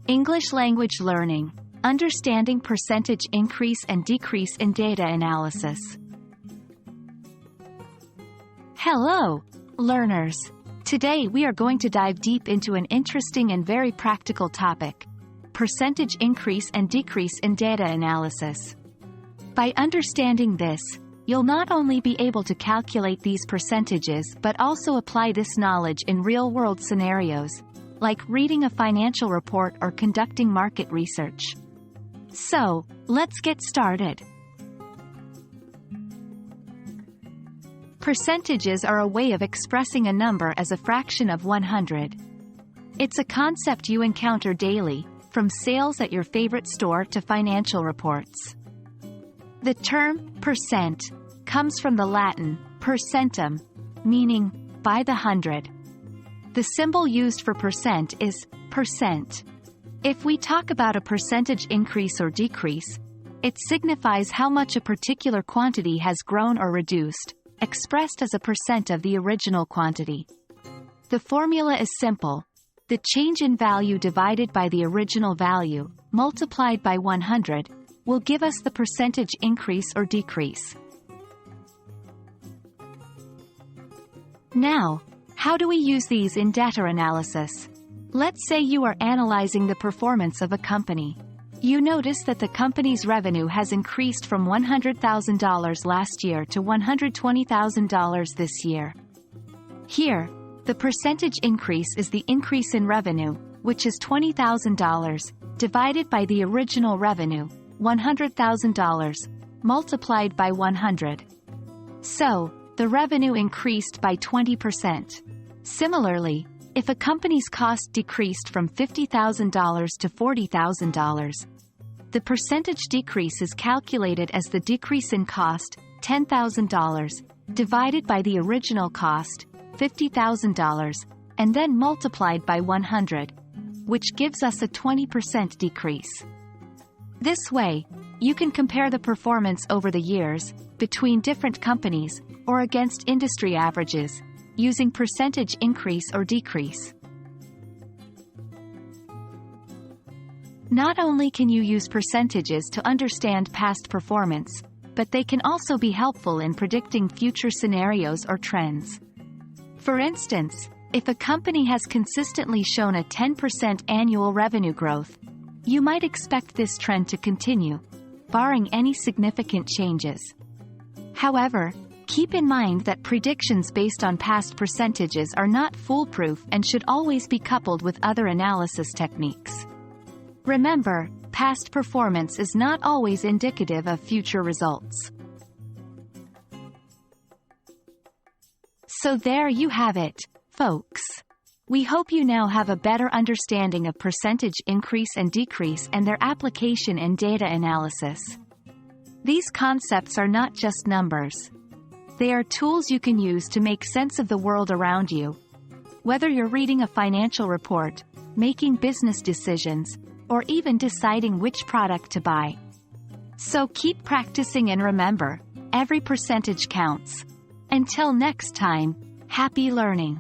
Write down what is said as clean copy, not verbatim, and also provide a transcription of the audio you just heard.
English language learning. Understanding percentage increase and decrease in data analysis. Hello, learners. Today we are going to dive deep into an interesting and very practical topic: percentage increase and decrease in data analysis. By understanding this, you'll not only be able to calculate these percentages but also apply this knowledge in real-world scenarios, like reading a financial report or conducting market research. So, let's get started. Percentages are a way of expressing a number as a fraction of 100. It's a concept you encounter daily, from sales at your favorite store to financial reports. The term percent comes from the Latin percentum, meaning by the hundred. The symbol used for percent is percent. If we talk about a percentage increase or decrease, it signifies how much a particular quantity has grown or reduced, expressed as a percent of the original quantity. The formula is simple. The change in value divided by the original value, multiplied by 100, will give us the percentage increase or decrease. Now, how do we use these in data analysis? Let's say you are analyzing the performance of a company. You notice that the company's revenue has increased from $100,000 last year to $120,000 this year. Here, the percentage increase is the increase in revenue, which is $20,000, divided by the original revenue, $100,000, multiplied by 100. So, the revenue increased by 20%. Similarly, if a company's cost decreased from $50,000 to $40,000, the percentage decrease is calculated as the decrease in cost, $10,000, divided by the original cost, $50,000, and then multiplied by 100, which gives us a 20% decrease. This way, you can compare the performance over the years, between different companies, or against industry averages, using percentage increase or decrease. Not only can you use percentages to understand past performance, but they can also be helpful in predicting future scenarios or trends. For instance, if a company has consistently shown a 10% annual revenue growth, you might expect this trend to continue, barring any significant changes. However, keep in mind that predictions based on past percentages are not foolproof and should always be coupled with other analysis techniques. Remember, past performance is not always indicative of future results. So there you have it, folks. We hope you now have a better understanding of percentage increase and decrease and their application in data analysis. These concepts are not just numbers. They are tools you can use to make sense of the world around you. Whether you're reading a financial report, making business decisions, or even deciding which product to buy. So keep practicing and remember, every percentage counts. Until next time, happy learning!